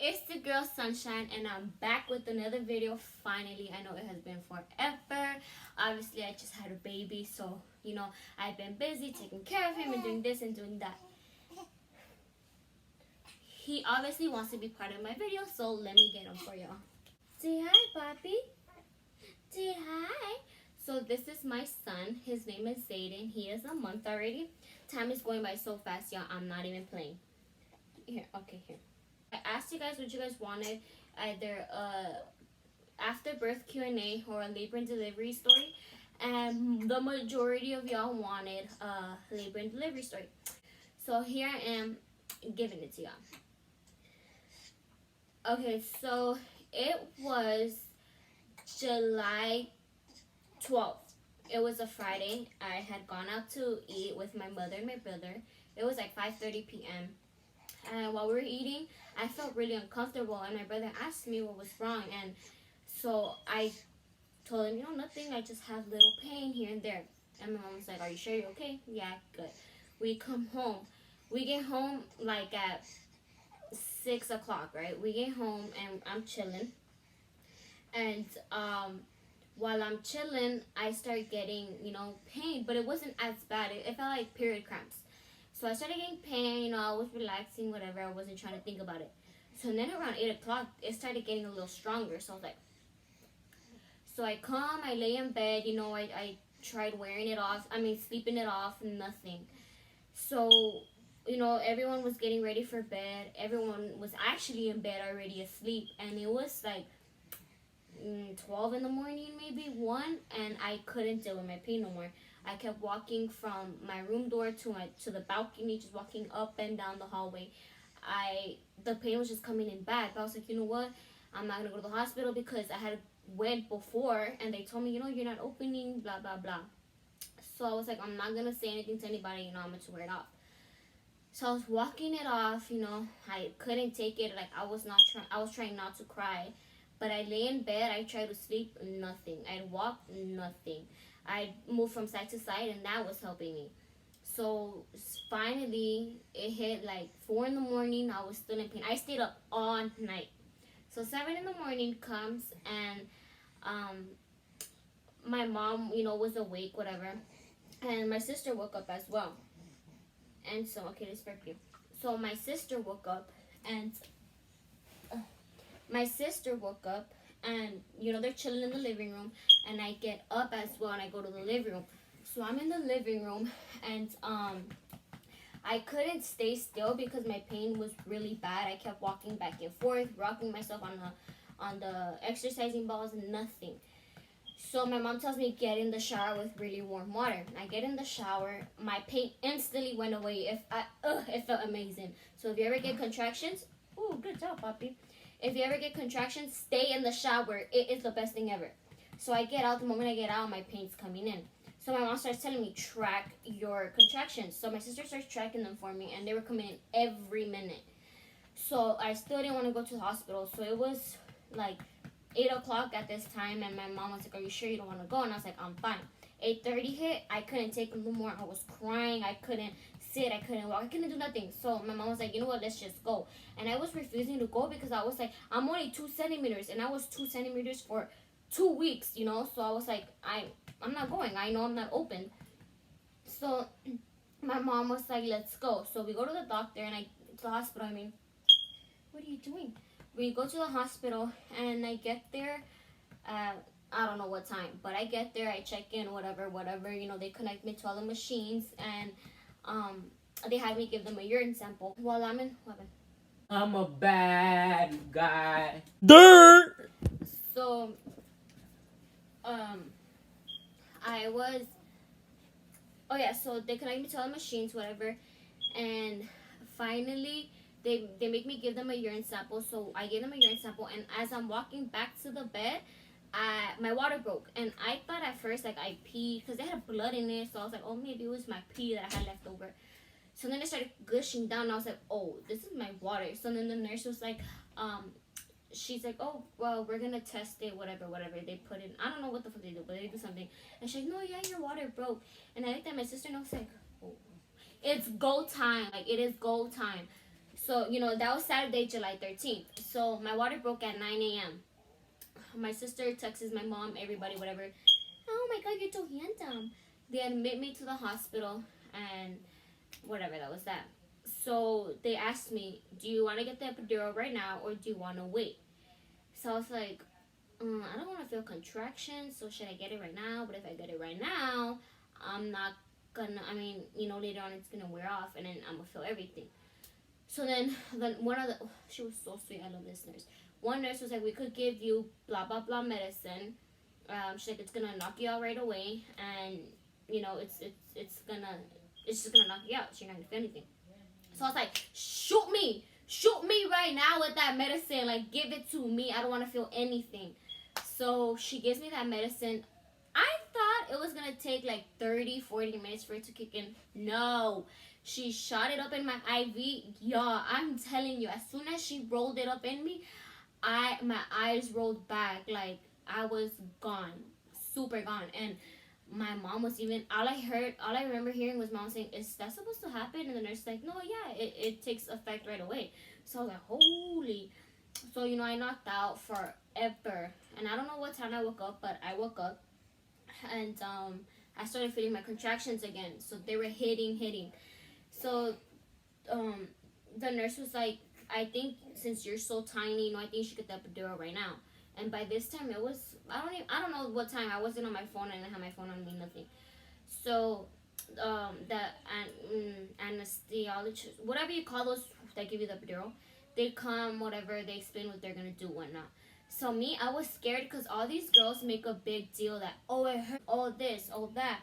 It's the girl Sunshine, and I'm back with another video. Finally, I know it has been forever. Obviously, I just had a baby, so I've been busy taking care of him and doing this and doing that. He obviously wants to be part of my video, so let me get him for y'all. Say hi, Papi. Say hi. So this is my son. His name is Zayden. He is a month already. Time is going by so fast, y'all. I'm not even playing. Here, okay, here. I asked you guys what you guys wanted, either after birth Q&A or a labor and delivery story, and the majority of y'all wanted a labor and delivery story. So here I am giving it to y'all. Okay, so it was July 12th. It was a Friday. I had gone out to eat with my mother and my brother. It was like 5:30 p.m. And while we were eating, I felt really uncomfortable, and my brother asked me what was wrong, and so I told him, nothing, I just have little pain here and there. And my mom was like, are you sure you're okay? Yeah, good. We come home. We get home like at 6 o'clock, right? We get home, and I'm chilling, and while I'm chilling, I start getting, pain, but it wasn't as bad. It felt like period cramps. So I started getting pain, I was relaxing, whatever. I wasn't trying to think about it. So then around 8 o'clock, it started getting a little stronger. So I was like, so I come, I lay in bed, I tried wearing it off. Sleeping it off, nothing. So, everyone was getting ready for bed. Everyone was actually in bed already asleep. And it was like 12 in the morning, maybe 1. And I couldn't deal with my pain no more. I kept walking from my room door to the balcony, just walking up and down the hallway. The pain was just coming in bad. But I was like, you know what? I'm not gonna go to the hospital because I had went before and they told me, you're not opening, blah blah blah. So I was like, I'm not gonna say anything to anybody. I'm gonna wear it off. So I was walking it off. I couldn't take it. Like I was trying not to cry, but I lay in bed. I tried to sleep, nothing. I'd walk, nothing. I moved from side to side, and that was helping me. So finally, it hit like 4 in the morning. I was still in pain. I stayed up all night. So 7 in the morning comes, and my mom, was awake, whatever. And my sister woke up as well. And so, okay, this is for you. So my sister woke up, and they're chilling in the living room, and I get up as well, and I go to the living room. So I'm in the living room, and I couldn't stay still because my pain was really bad. I kept walking back and forth, rocking myself on the exercising balls, nothing. So my mom tells me get in the shower with really warm water. I get in the shower, my pain instantly went away. It felt amazing. So if you ever get contractions, good job, Papi. If you ever get contractions, stay in the shower. It is the best thing ever. So I get out. The moment I get out, my pain's coming in. So my mom starts telling me, track your contractions. So my sister starts tracking them for me, and they were coming in every minute. So I still didn't want to go to the hospital. So it was like 8 o'clock at this time, and my mom was like, are you sure you don't want to go? And I was like, I'm fine. 8:30 hit. I couldn't take it no more. I was crying. I couldn't sit. I couldn't walk. I couldn't do nothing. So my mom was like, you know what? Let's just go. And I was refusing to go because I was like, I'm only 2 centimeters, and I was 2 centimeters for 2 weeks, So I was like, I'm not going. I know I'm not open. So my mom was like, let's go. So we go to the doctor, and to the hospital. What are you doing? We go to the hospital, and I get there. I don't know what time, but I get there. I check in, whatever. They connect me to all the machines, and they had me give them a urine sample while I'm in. I'm a bad guy. Dirt. So, I was. Oh yeah. So they connect me to all the machines, whatever, and finally they make me give them a urine sample. So I gave them a urine sample, and as I'm walking back to the bed, my water broke, and I thought at first like I peed because they had blood in it. So I was like, oh, maybe it was my pee that I had left over. So then it started gushing down, and I was like, oh, this is my water. So then the nurse was like, she's like, oh, well, we're gonna test it, whatever. They put in, I don't know what the fuck they do, but they do something. And she's like, no, yeah, your water broke. And I looked at my sister, and I was like, oh, it's go time. Like, it is go time. So, that was Saturday, July 13th. So my water broke at 9 a.m. My sister texts my mom, everybody, whatever. Oh my God, you're so handsome. They admit me to the hospital and whatever, that was that. So they asked me, do you want to get the epidural right now or do you want to wait? So I was like, I don't want to feel contractions, so should I get it right now? But if I get it right now, I'm not gonna, later on it's gonna wear off and then I'm gonna feel everything. So then one of the, she was so sweet, I love this nurse. One nurse was like, we could give you blah, blah, blah medicine. She's like, it's gonna knock you out right away and, it's just gonna knock you out. So you're not gonna feel anything. So I was like, shoot me right now with that medicine. Like, give it to me. I don't want to feel anything. So she gives me that medicine. I thought it was going to take like 30, 40 minutes for it to kick in. No. She shot it up in my IV. Yeah, I'm telling you, as soon as she rolled it up in me, my eyes rolled back. Like, I was gone. Super gone. And my mom was even, all I remember hearing was mom saying, is that supposed to happen? And the nurse like, no, yeah, it takes effect right away. So I was like, holy. So, I knocked out forever. And I don't know what time I woke up, but I woke up and I started feeling my contractions again. So they were hitting. So the nurse was like, I think since you're so tiny, I think you should get the epidural right now. And by this time it was, I don't know what time. I wasn't on my phone. I didn't have my phone on me, nothing. So the anesthesiologist, whatever you call those that give you the epidural, they come, whatever, they explain what they're gonna do, whatnot. So me, I was scared because all these girls make a big deal that, oh, it hurt, all this, all that.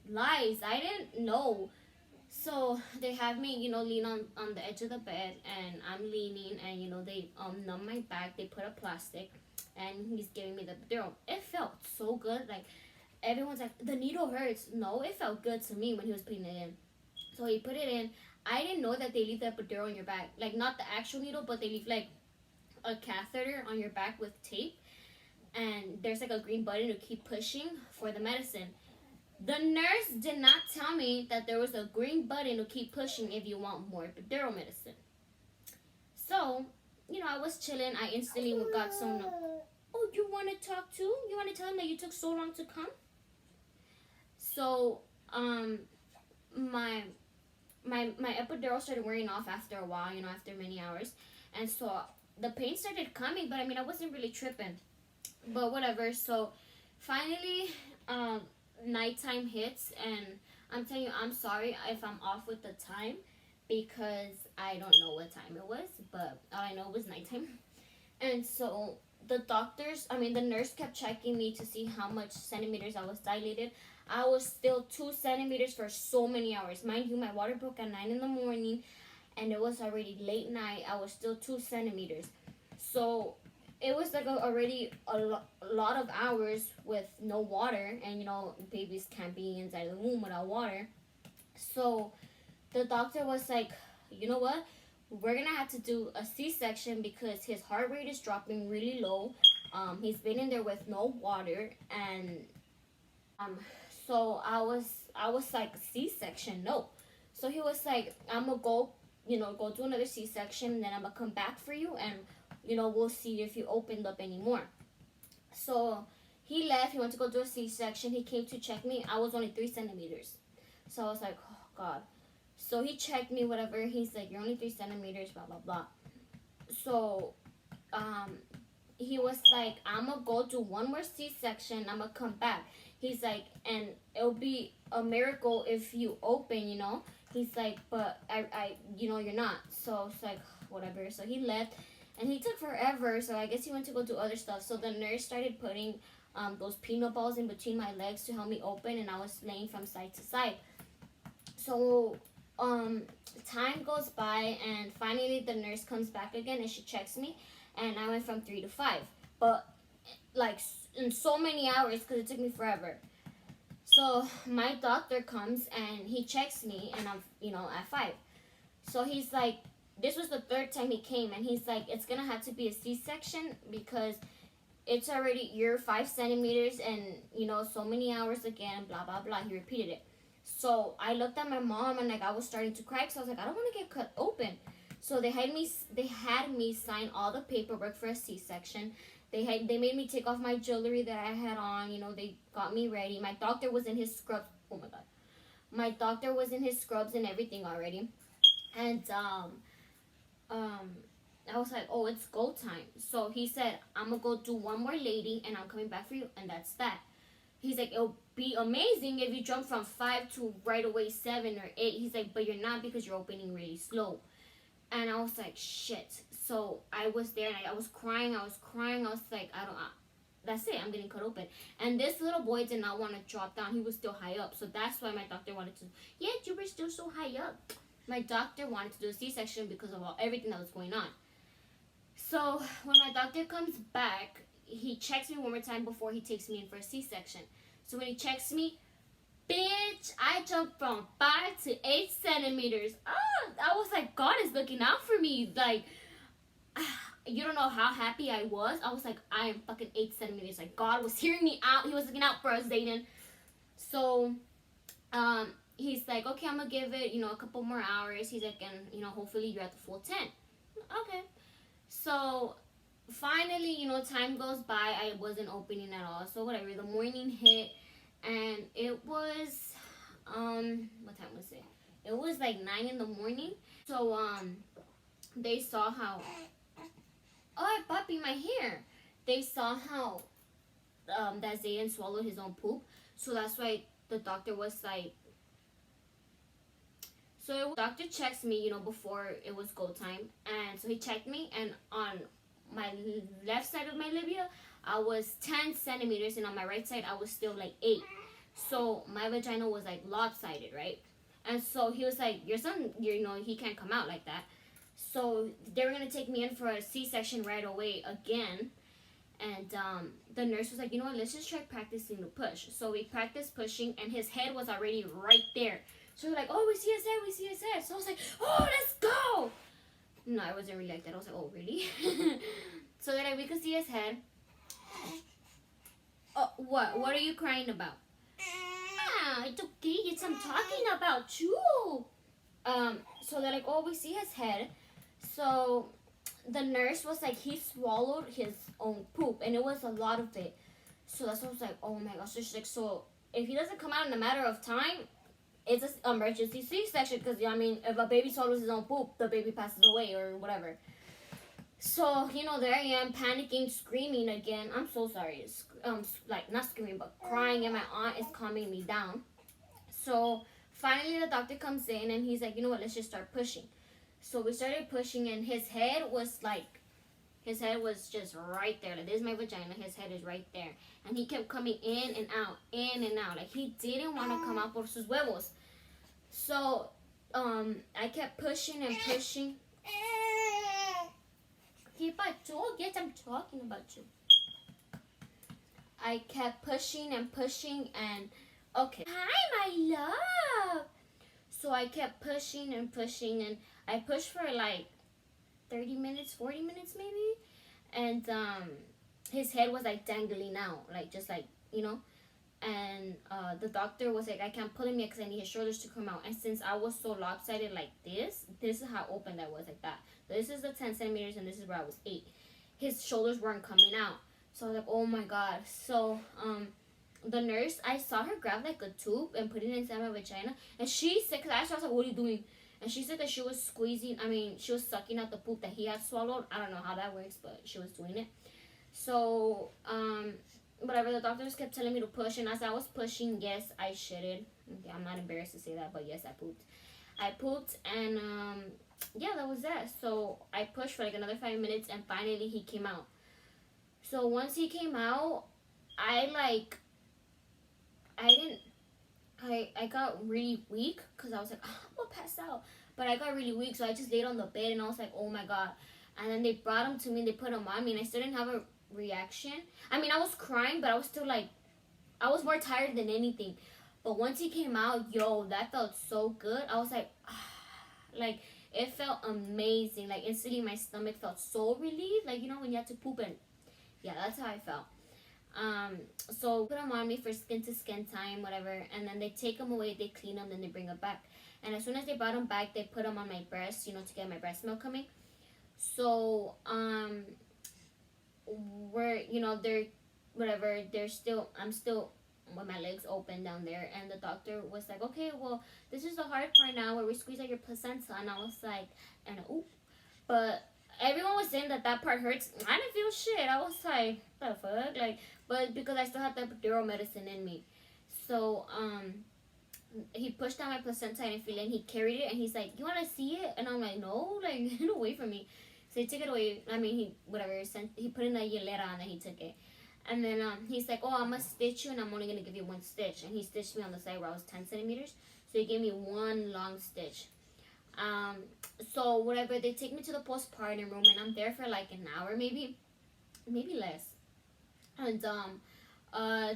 Lies. I didn't know. So they have me, lean on the edge of the bed, and I'm leaning, and they numb my back. They put a plastic, and he's giving me the epidural. It felt so good. Like, everyone's like, the needle hurts. No, it felt good to me when he was putting it in. So he put it in. I didn't know that they leave the epidural on your back. Like, not the actual needle, but they leave like a catheter on your back with tape, and there's like a green button to keep pushing for the medicine. The nurse did not tell me that there was a green button to keep pushing if you want more epidural medicine. So, I was chilling. I instantly got so. Oh, you want to talk too? You want to tell him that you took so long to come? So, my epidural started wearing off after a while. After many hours, and so the pain started coming. But I wasn't really tripping. But whatever. So, finally, nighttime hits, and I'm telling you, I'm sorry if I'm off with the time because I don't know what time it was, but all I know was nighttime. And so the nurse kept checking me to see how much centimeters I was dilated. I was still 2 centimeters for so many hours. Mind you, my water broke at 9 in the morning, and it was already late night. I was still 2 centimeters. So it was like already a lot of hours with no water, and babies can't be inside the womb without water. So the doctor was like, you know what, we're gonna have to do a C-section because his heart rate is dropping really low. He's been in there with no water, and so I was like, C-section, no. So he was like, I'm gonna go do another C-section, and then I'm gonna come back for you, and we'll see if you opened up anymore. So he left. He went to go do a C-section. He came to check me. I was only 3 centimeters. So I was like, oh, God. So he checked me, whatever. He's like, you're only 3 centimeters, blah, blah, blah. So he was like, I'm going to go do one more C-section. I'm going to come back. He's like, and it'll be a miracle if you open, He's like, but I you're not. So it's like, whatever. So he left. And he took forever, so I guess he went to go do other stuff. So the nurse started putting those peanut balls in between my legs to help me open, and I was laying from side to side. So time goes by, and finally the nurse comes back again, and she checks me, and I went from 3 to 5. But like in so many hours, because it took me forever. So my doctor comes, and he checks me, and I'm, at 5. So he's like, this was the 3rd time he came, and he's like, it's gonna have to be a C-section because it's already, you're 5 centimeters and so many hours again, blah blah blah. He repeated it. So I looked at my mom, and like I was starting to cry, so I was like, I don't want to get cut open. So they had me sign all the paperwork for a C-section. They made me take off my jewelry that I had on. You know, they got me ready. My doctor was in his scrubs. Oh my god, my doctor was in his scrubs and everything already. And um, I was like, oh, it's go time. So he said, I'm gonna go do one more lady, and I'm coming back for you, and that's that. He's like, it'll be amazing if you jump from 5 to right away 7 or 8. He's like, but you're not because you're opening really slow. And I was like, shit. So I was there and I was crying. I was like, that's it. I'm getting cut open. And this little boy did not want to drop down. He was still high up. So that's why my doctor wanted to, yeah, you were still so high up. My doctor wanted to do a C-section because of everything that was going on. So when my doctor comes back, he checks me one more time before he takes me in for a C-section. So when he checks me, bitch, I jumped from 5 to 8 centimeters. I was like, God is looking out for me. Like, you don't know how happy I was. I was like, I am fucking 8 centimeters. Like, God was hearing me out. He was looking out for us, Zayden. So, he's like, okay, I'm gonna give it, a couple more hours. He's like, and, hopefully you're at the full 10. Okay. So, finally, time goes by. I wasn't opening at all. So, whatever. The morning hit. And it was, what time was it? It was like 9 in the morning. So, they saw how, oh, puppy, my hair. They saw how, that Zayden swallowed his own poop. So that's why the doctor was like, so doctor checks me, before it was go time. And so he checked me, and on my left side of my labia, I was 10 centimeters, and on my right side, I was still like 8. So my vagina was like lopsided, right? And so he was like, your son, he can't come out like that. So they were gonna take me in for a C-section right away again. And the nurse was like, you know what, let's just try practicing the push. So we practiced pushing, and his head was already right there. So we're like, oh, we see his head. So I was like, oh, let's go. No, I wasn't really like that. I was like, oh, really? So then we could see his head. Oh, what? What are you crying about? It's okay. I'm talking about you. So they're like, oh, we see his head. So the nurse was like, he swallowed his own poop, and it was a lot of it. So that's what I was like, oh my gosh. So she's like, so if he doesn't come out in a matter of time, it's an emergency C-section, because, if a baby swallows his own poop, the baby passes away or whatever. So, there I am, panicking, screaming again. I'm so sorry. Like, not screaming, but crying, and my aunt is calming me down. So, finally, the doctor comes in, and he's like, you know what, let's just start pushing. So, we started pushing, and his head was just right there. Like, this is my vagina. His head is right there. And he kept coming in and out, in and out. Like, he didn't want to come out por sus huevos. So, I kept pushing and pushing. Yes, I'm talking about you. I kept pushing and pushing, and okay. Hi, my love. So I kept pushing and pushing, and I pushed for like 30 minutes, 40 minutes maybe. And his head was like dangling out, like just like, And the doctor was like, I can't pull him yet because I need his shoulders to come out. And since I was so lopsided like this is how open I was, like that. This is the 10 centimeters, and this is where I was 8. His shoulders weren't coming out. So I was like, oh my god. So the nurse, I saw her grab like a tube and put it inside my vagina. And she said, because I asked her, I was like, what are you doing? And she said that she was she was sucking out the poop that he had swallowed. I don't know how that works, but she was doing it. So, whatever, the doctors kept telling me to push, and as I was pushing, yes, I shitted. Okay, I'm not embarrassed to say that, but yes, I pooped, and yeah, that was that. So I pushed for like another 5 minutes, and finally he came out. So once he came out, I got really weak, because I was like, oh, I'm gonna pass out. But I got really weak, so I just laid on the bed, and I was like, oh my god. And then they brought him to me, and they put him on me, and I still didn't have a reaction. I mean, I was crying, but I was still like, I was more tired than anything. But once he came out, that felt so good. I was like, like, it felt amazing. Like, instantly my stomach felt so relieved. Like, when you have to poop, and yeah, that's how I felt. So put him on me for skin to skin time, whatever, and then they take him away, they clean him, then they bring him back. And as soon as they brought him back, they put him on my breast, to get my breast milk coming. So they're whatever. I'm still with my legs open down there, and the doctor was like, okay, well, this is the hard part now where we squeeze out your placenta. And I was like, and ooh, but everyone was saying that part hurts. I didn't feel shit. I was like, the fuck, like, but because I still had the epidural medicine in me, so he pushed down my placenta. I didn't feel it. And he carried it, and he's like, you want to see it? And I'm like, no, like, get away from me. So he took it away. I mean, he put in a hielera, and then he took it. And then he's like, oh, I'm going to stitch you, and I'm only going to give you one stitch. And he stitched me on the side where I was 10 centimeters. So he gave me one long stitch. So whatever, they take me to the postpartum room, and I'm there for like an hour, maybe less. And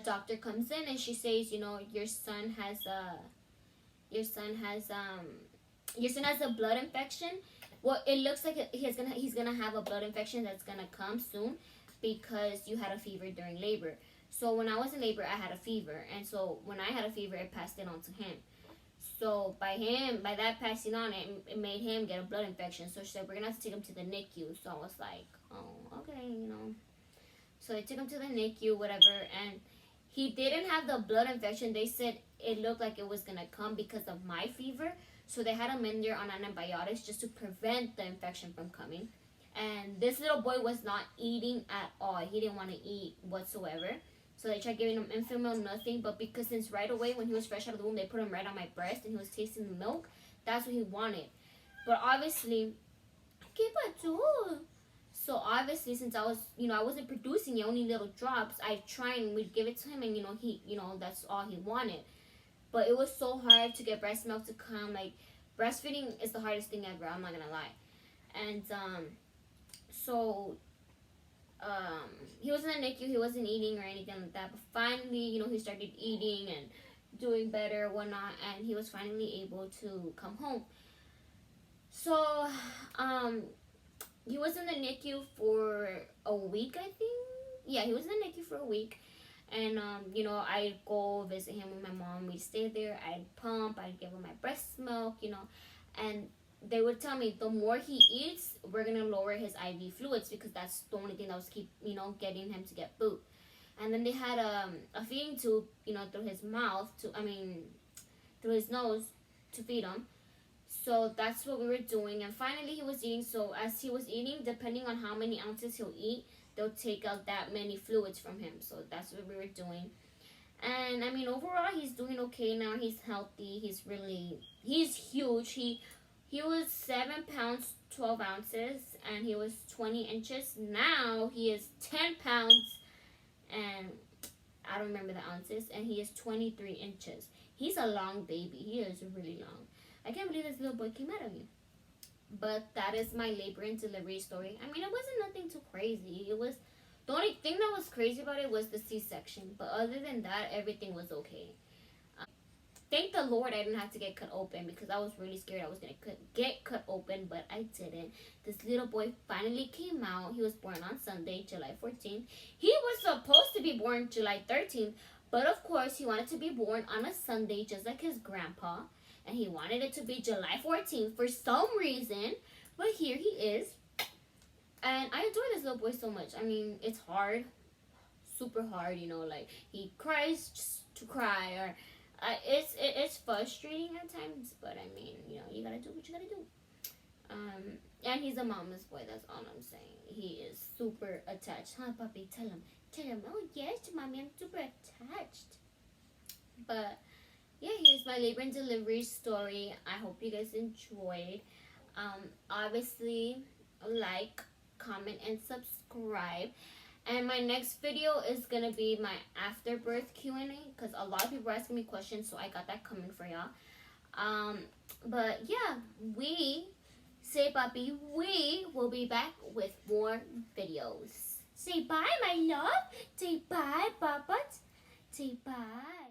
doctor comes in, and she says, your son has a blood infection. Well, it looks like he's gonna have a blood infection that's gonna come soon because you had a fever during labor. So when I was in labor, I had a fever, and so when I had a fever, it passed it on to him. So by that passing on, it made him get a blood infection. So she said, we're gonna have to take him to the NICU. So I was like, oh, okay, So they took him to the NICU, whatever, and he didn't have the blood infection. They said it looked like it was gonna come because of my fever. So they had him in there on antibiotics just to prevent the infection from coming. And this little boy was not eating at all. He didn't want to eat whatsoever. So they tried giving him infant milk, nothing. But because since right away when he was fresh out of the womb, they put him right on my breast and he was tasting the milk, that's what he wanted. But obviously, keep it too. So obviously, since I wasn't producing it, only little drops, I try and we'd give it to him, and that's all he wanted. But it was so hard to get breast milk to come. Like, breastfeeding is the hardest thing ever. I'm not gonna lie. And so he was in the NICU. He wasn't eating or anything like that. But finally, he started eating and doing better, whatnot, and he was finally able to come home. So he was in the NICU for a week, I think. Yeah, he was in the NICU for a week. And, I'd go visit him with my mom. We'd stay there. I'd pump. I'd give him my breast milk, And they would tell me the more he eats, we're going to lower his IV fluids because that's the only thing that was getting him to get food. And then they had a feeding tube, through his mouth, through his nose to feed him. So that's what we were doing. And finally he was eating. So as he was eating, depending on how many ounces he'll eat, they'll take out that many fluids from him. So that's what we were doing. And I mean, overall, he's doing okay now. He's healthy. He's huge. He was 7 pounds, 12 ounces, and he was 20 inches. Now he is 10 pounds, and I don't remember the ounces, and he is 23 inches. He's a long baby. He is really long. I can't believe this little boy came out of me. But that is my labor and delivery story. I mean, it wasn't nothing too crazy. The only thing that was crazy about it was the C-section. But other than that, everything was okay. Thank the Lord I didn't have to get cut open because I was really scared I was going to get cut open, but I didn't. This little boy finally came out. He was born on Sunday, July 14th. He was supposed to be born July 13th, but of course he wanted to be born on a Sunday just like his grandpa. And he wanted it to be July 14th for some reason. But here he is. And I enjoy this little boy so much. I mean, it's hard. Super hard, like he cries just to cry. Or it's frustrating at times. But I mean, you gotta do what you gotta do. And he's a mama's boy. That's all I'm saying. He is super attached. Huh, puppy? Tell him. Oh, yes, mommy, I'm super attached. But yeah, here's my labor and delivery story. I hope you guys enjoyed. Obviously, like, comment, and subscribe. And my next video is going to be my afterbirth Q&A because a lot of people are asking me questions, so I got that coming for y'all. But yeah, we will be back with more videos. Say bye, my love. Say bye, Papa. Say bye.